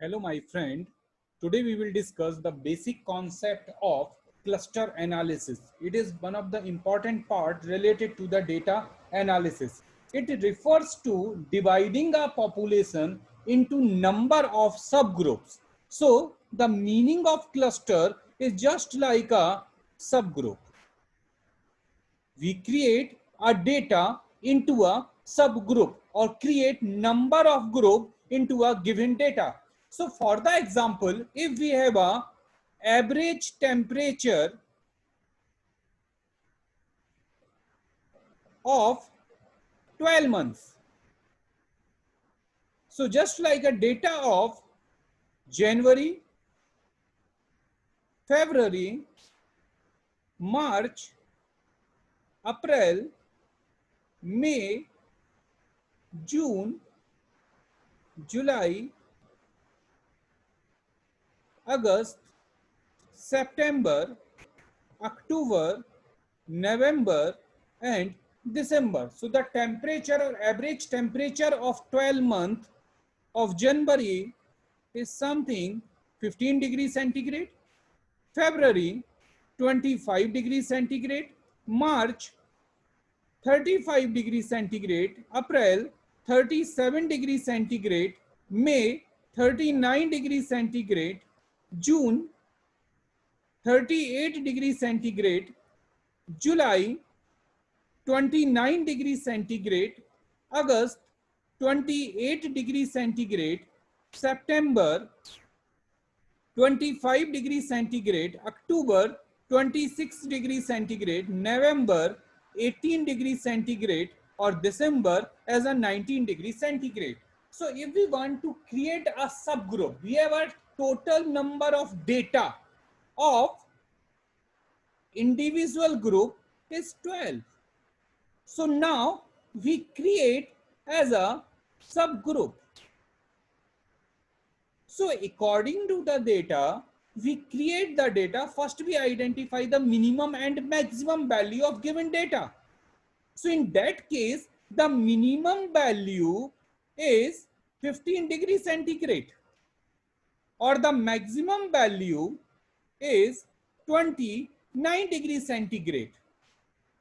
Hello, my friend. Today we will discuss the basic concept of cluster analysis. It is one of the important part related to the data analysis. It refers to dividing a population into number of subgroups. So the meaning of cluster is just like a subgroup. We create a data into a subgroup or create number of group into a given data. So for the example, if we have a average temperature of 12 months, so just like a data of January, February, March, April, May, June, July, August, September, October, November and December. So the temperature or average temperature of 12 month of January is something 15 degrees centigrade, February 25 degrees centigrade, March 35 degrees centigrade, April 37 degrees centigrade, May 39 degrees centigrade, June 38 degrees centigrade, July 29 degrees centigrade, August 28 degrees centigrade, September 25 degrees centigrade, October 26 degrees centigrade, November 18 degrees centigrade or December as a 19 degrees centigrade. So if we want to create a subgroup, we have a total number of data of individual group is 12. So now we create as a subgroup. So according to the data, we create the data. First we identify the minimum and maximum value of given data. So in that case, the minimum value is 15 degrees centigrade or the maximum value is 29 degrees centigrade.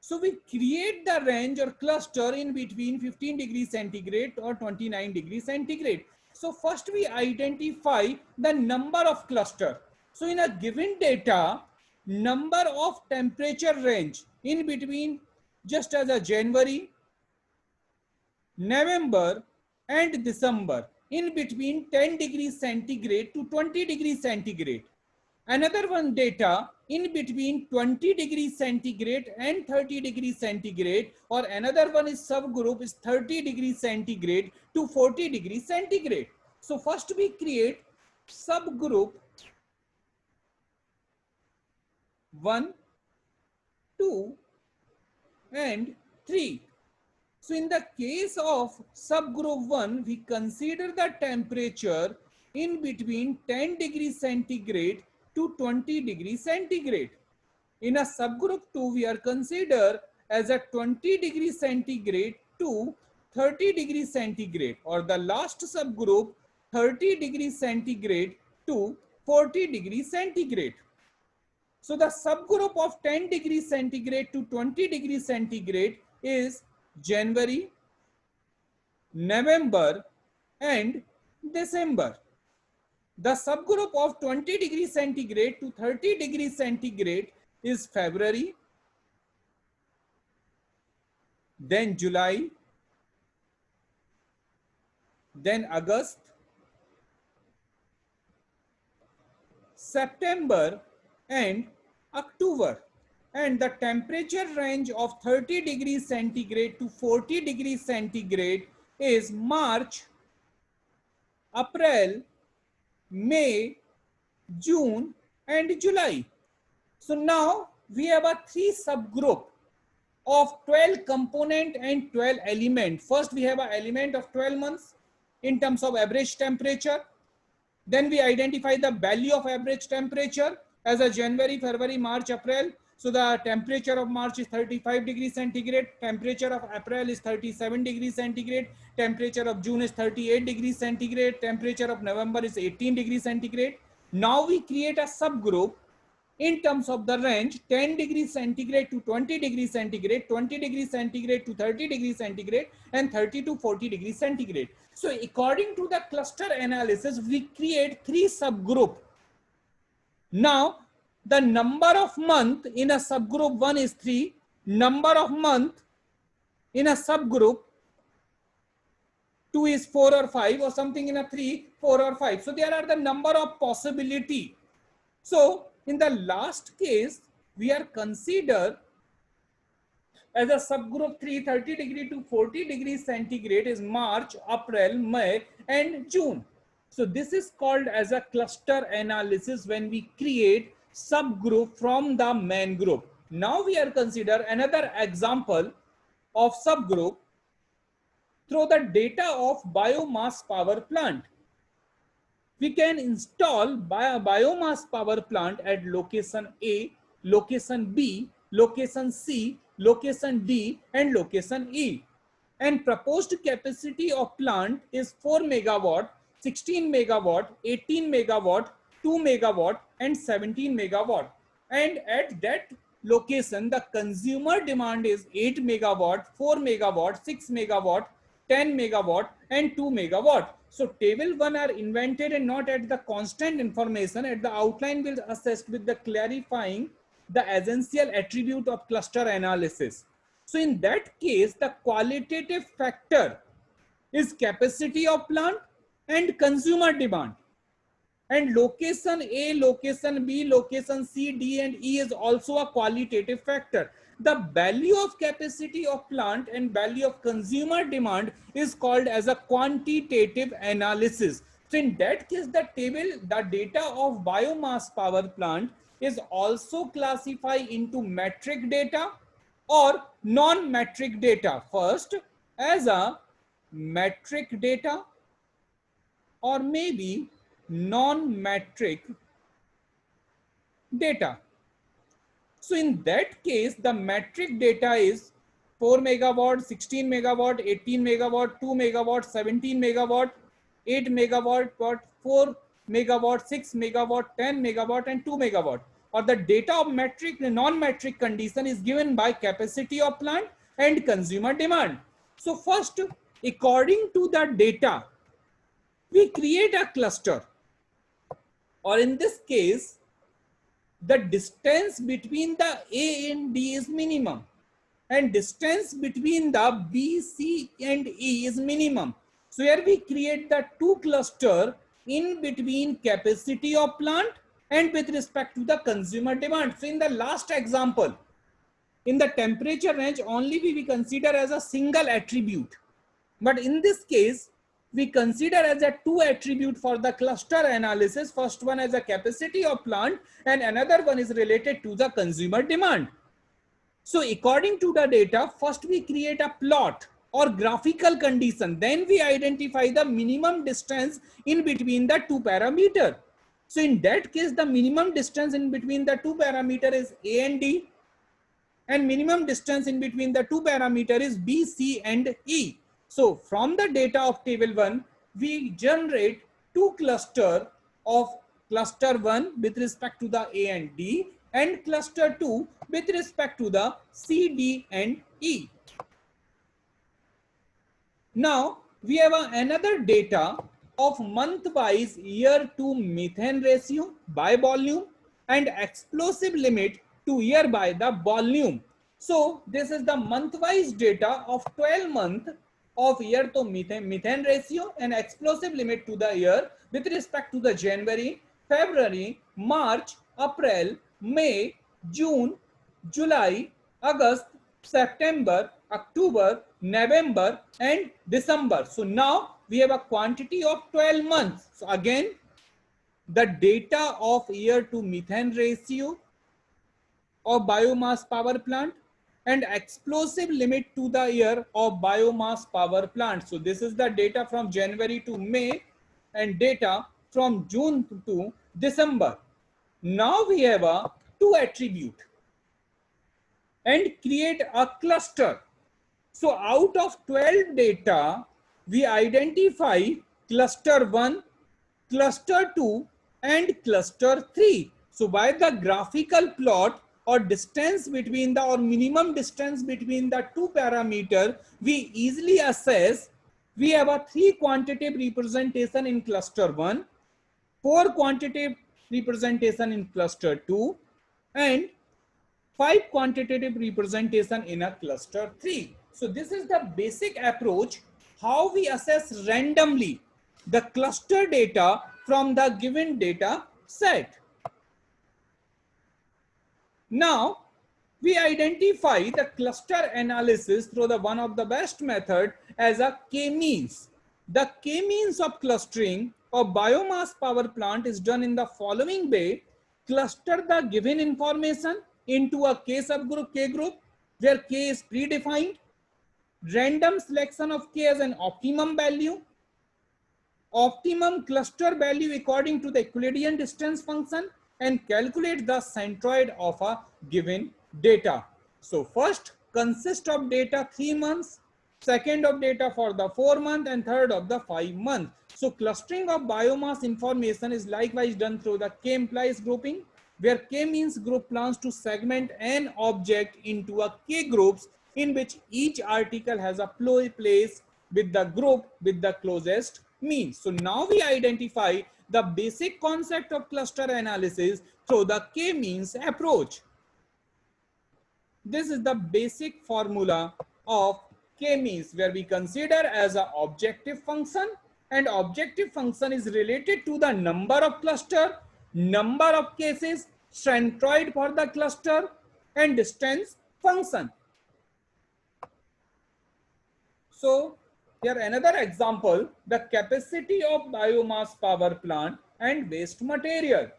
So we create the range or cluster in between 15 degrees centigrade or 29 degrees centigrade. So first we identify the number of cluster. So in a given data, number of temperature range in between just as a January, November and December in between 10 degrees centigrade to 20 degrees centigrade. Another one data in between 20 degrees centigrade and 30 degrees centigrade, or another one is subgroup is 30 degrees centigrade to 40 degrees centigrade. So first we create subgroup 1, 2 and 3. So in the case of subgroup 1, we consider the temperature in between 10 degrees centigrade to 20 degrees centigrade. In a subgroup 2, we are considered as a 20 degrees centigrade to 30 degrees centigrade, or the last subgroup 30 degrees centigrade to 40 degrees centigrade. So the subgroup of 10 degrees centigrade to 20 degrees centigrade is January, November and December. The subgroup of 20 degrees centigrade to 30 degrees centigrade is February, then July, then August, September and October. And the temperature range of 30 degrees centigrade to 40 degrees centigrade is March, April, May, June and July. So now we have a 3 subgroup of 12 component and 12 element. First we have an element of 12 months in terms of average temperature. Then we identify the value of average temperature as a January, February, March, April. So the temperature of March is 35 degrees centigrade, temperature of April is 37 degrees centigrade, temperature of June is 38 degrees centigrade, temperature of November is 18 degrees centigrade. Now we create a subgroup in terms of the range 10 degrees centigrade to 20 degrees centigrade, 20 degrees centigrade to 30 degrees centigrade, and 30 to 40 degrees centigrade. So according to the cluster analysis, we create three subgroup. Now the number of month in a subgroup 1 is 3, number of month in a subgroup 2 is 4 or 5, or something in a 3, 4 or 5. So there are the number of possibility. So in the last case, we are considered as a subgroup 3, 30 degree to 40 degrees centigrade is March, April, May, and June. So this is called as a cluster analysis when we create subgroup from the main group. Now we are consider another example of subgroup through the data of biomass power plant. We can install a biomass power plant at location A, location B, location C, location D, and location E. And proposed capacity of plant is 4 megawatt, 16 megawatt, 18 megawatt, 2 megawatt, and 17 megawatt. And at that location, the consumer demand is 8 megawatt, 4 megawatt, 6 megawatt, 10 megawatt, and 2 megawatt. So table 1 are invented and not at the constant information. At the outline will assist with the clarifying the essential attribute of cluster analysis. So in that case, the qualitative factor is capacity of plant and consumer demand. And location A, location B, location C, D, and E is also a qualitative factor. The value of capacity of plant and value of consumer demand is called as a quantitative analysis. So in that case, the data of biomass power plant is also classified into metric data or non-metric data. First, as a metric data or maybe non-metric data. So in that case, the metric data is 4 megawatt, 16 megawatt, 18 megawatt, 2 megawatt, 17 megawatt, 8 megawatt, 4 megawatt, 6 megawatt, 10 megawatt, and 2 megawatt. Or the data of metric, non-metric condition is given by capacity of plant and consumer demand. So first, according to the data, we create a cluster, or in this case, the distance between the A and D is minimum, and distance between the B, C, and E is minimum. So here we create the two cluster in between capacity of plant and with respect to the consumer demand. So in the last example, in the temperature range, only we consider as a single attribute. But in this case, we consider as a two attribute for the cluster analysis. First one as a capacity of plant and another one is related to the consumer demand. So according to the data, first we create a plot or graphical condition. Then we identify the minimum distance in between the two parameter. So in that case, the minimum distance in between the two parameter is A and D, and minimum distance in between the two parameter is B, C, and E. So from the data of table 1, we generate two cluster of cluster 1 with respect to the A and D, and cluster 2 with respect to the C, D, and E. Now we have another data of month-wise year-to methane ratio by volume and explosive limit to year by the volume. So this is the month-wise data of 12 month of year to methane ratio and explosive limit to the year with respect to the January, February, March, April, May, June, July, August, September, October, November, and December. So now we have a quantity of 12 months. So again, the data of year to methane ratio of biomass power plant and explosive limit to the year of biomass power plant. So this is the data from January to May and data from June to December. Now we have a two attribute. and create a cluster. So out of 12 data, we identify cluster 1, cluster 2 and cluster 3. So by the graphical plot or distance between the or minimum distance between the two parameter, we easily assess we have a 3 quantitative representation in cluster 1, 4 quantitative representation in cluster 2 and 5 quantitative representation in a cluster 3. So this is the basic approach how we assess randomly the cluster data from the given data set. Now we identify the cluster analysis through the one of the best method as a k-means. The k-means of clustering of biomass power plant is done in the following way. Cluster the given information into a k subgroup, k group, where k is predefined. Random selection of k as an optimum value. Optimum cluster value according to the Euclidean distance function, and calculate the centroid of a given data. So first consist of data 3 months, second of data for the 4 month and third of the 5 month. So clustering of biomass information is likewise done through the k-implies grouping, where k means group plans to segment an object into a k groups in which each article has a place with the group with the closest mean. So now we identify the basic concept of cluster analysis through the k-means approach. This is the basic formula of k-means, where we consider as an objective function, and objective function is related to the number of cluster, number of cases, centroid for the cluster and distance function. So here another example, the capacity of biomass power plant and waste material.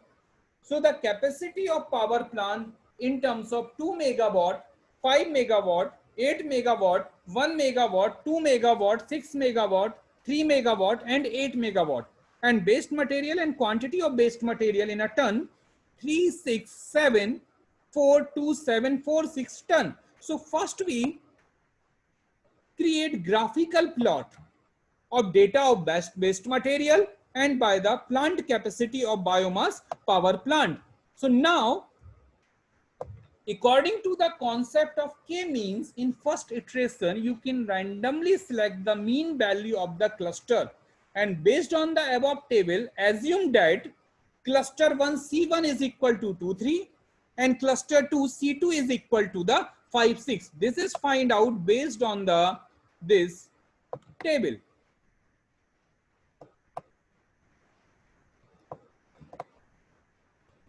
So the capacity of power plant in terms of 2 megawatt, 5 megawatt, 8 megawatt, 1 megawatt, 2 megawatt, 6 megawatt, 3 megawatt and 8 megawatt. And waste material and quantity of waste material in a ton, 367,42746 ton. So first we create graphical plot of data of waste material and by the plant capacity of biomass power plant. So now, according to the concept of k-means, in first iteration, you can randomly select the mean value of the cluster, and based on the above table, assume that cluster 1 C1 is equal to 2, 3 and cluster 2 C2 is equal to the 5, 6. This is find out based on the this table.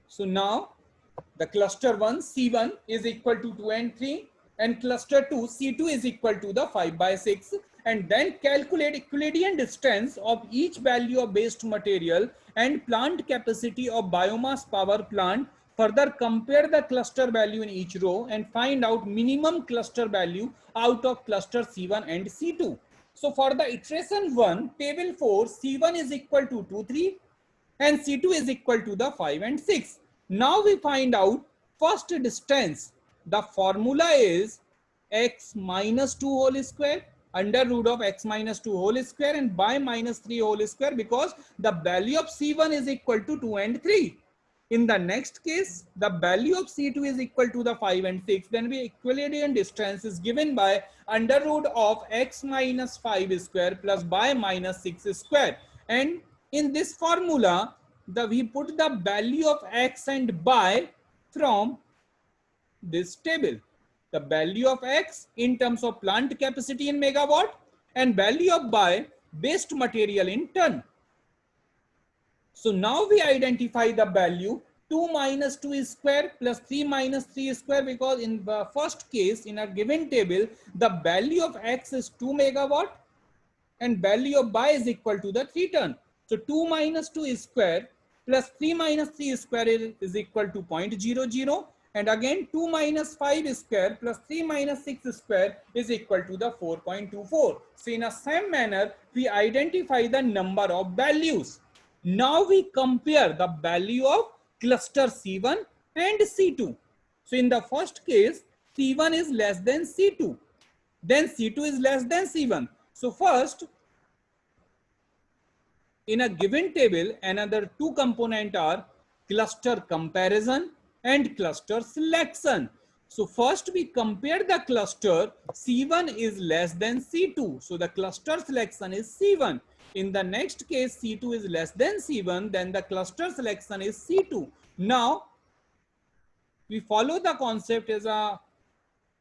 So now the cluster 1 C1 is equal to 2 and 3 and cluster 2 C2 is equal to the 5 by 6, and then calculate Euclidean distance of each value of waste material and plant capacity of biomass power plant. Further compare the cluster value in each row and find out minimum cluster value out of cluster C1 and C2. So for the iteration 1, table 4, C1 is equal to 2, 3 and C2 is equal to the 5 and 6. Now we find out first distance. The formula is x minus 2 whole square under root of x minus 2 whole square and by minus 3 whole square, because the value of C1 is equal to 2 and 3. In the next case, the value of C2 is equal to the 5 and 6. Then we Euclidean distance is given by under root of x minus 5 square plus by minus 6 square. And in this formula, we put the value of x and by from this table. The value of x in terms of plant capacity in megawatt and value of by waste material in ton. So now we identify the value 2 minus 2 square plus 3 minus 3 square, because in the first case in a given table, the value of x is 2 megawatt and value of by is equal to the 3 ton. So 2 minus 2 square plus 3 minus 3 square is equal to 0.00, and again 2 minus 5 square plus 3 minus 6 square is equal to the 4.24. So in the same manner, we identify the number of values. Now we compare the value of cluster C1 and C2. So in the first case, C1 is less than C2, then C2 is less than C1. So first, in a given table, another two components are cluster comparison and cluster selection. So first we compare the cluster. C1 is less than C2. So the cluster selection is C1. In the next case, C2 is less than C1. Then the cluster selection is C2. Now we follow the concept as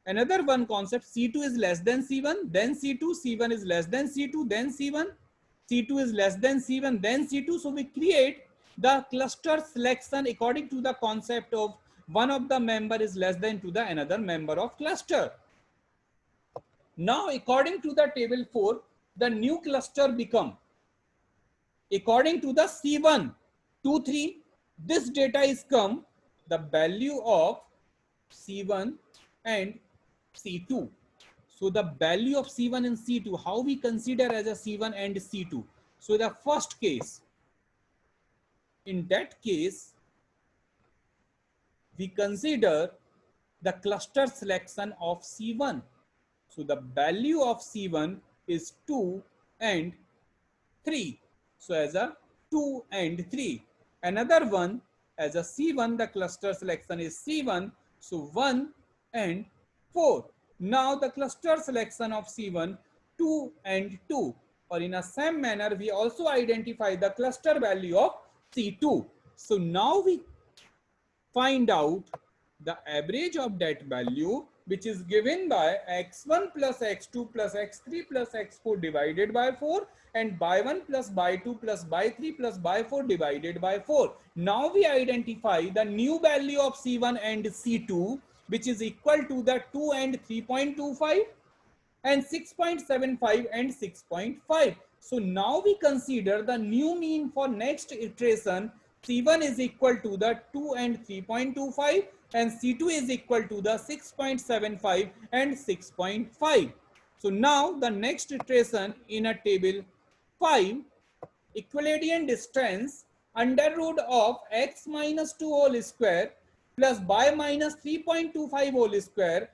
another one concept. C2 is less than C1, then C2, C1 is less than C2, then C1, C2 is less than C1, then C2. So we create the cluster selection according to the concept of one of the member is less than to the another member of cluster. Now according to the table 4, the new cluster become according to the C1, 2, 3. This data is come the value of C1 and C2. So the value of C1 and C2, how we consider as a C1 and C2. So the first case, in that case, we consider the cluster selection of C1. So the value of C1 is 2 and 3. So as a 2 and 3. Another one, as a C1, the cluster selection is C1. So 1 and 4. Now the cluster selection of C1, 2 and 2. Or in a same manner, we also identify the cluster value of C2. So now we find out the average of that value, which is given by x1 plus x2 plus x3 plus x4 divided by 4 and by 1 plus by 2 plus by 3 plus by 4 divided by 4. Now we identify the new value of C1 and C2, which is equal to the 2 and 3.25 and 6.75 and 6.5. So now we consider the new mean for next iteration. C1 is equal to the 2 and 3.25 and C2 is equal to the 6.75 and 6.5. So now the next iteration in a table 5, equilibrium distance under root of x minus 2 whole square plus by minus 3.25 whole square.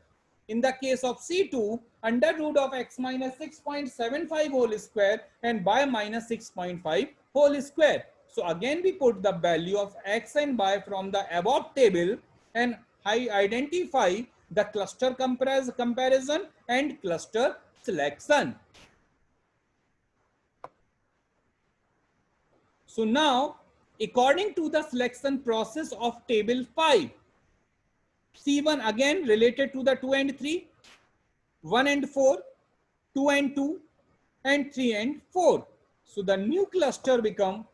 In the case of C2, under root of x minus 6.75 whole square and by minus 6.5 whole square. So again we put the value of x and y from the above table and I identify the cluster comparison and cluster selection. So now, according to the selection process of table 5, C1 again related to the 2 and 3, 1 and 4, 2 and 2, and 3 and 4. So the new cluster become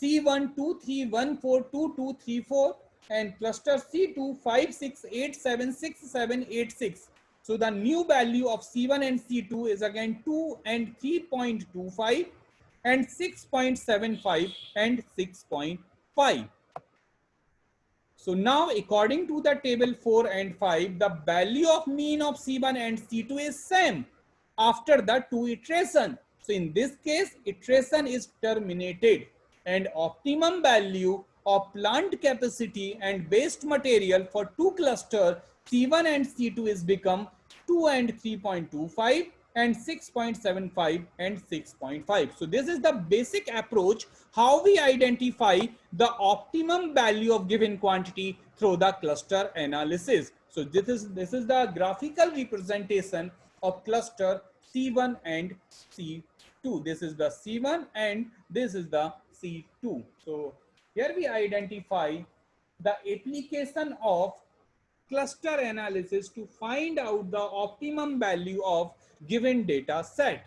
C1 2 3 1 4 2 2 3 4 and cluster C2 5 6 8 7 6 7 8 6. So the new value of C1 and C2 is again 2 and 3.25 and 6.75 and 6.5. So now according to the table 4 and 5, the value of mean of C1 and C2 is same after the 2 iteration. So in this case, iteration is terminated and optimum value of plant capacity and waste material for two clusters C1 and C2 is become 2 and 3.25 and 6.75 and 6.5. So this is the basic approach how we identify the optimum value of given quantity through the cluster analysis. So this is the graphical representation of cluster C1 and C2. This is the C1 and this is the C2. So here we identify the application of cluster analysis to find out the optimum value of given data set.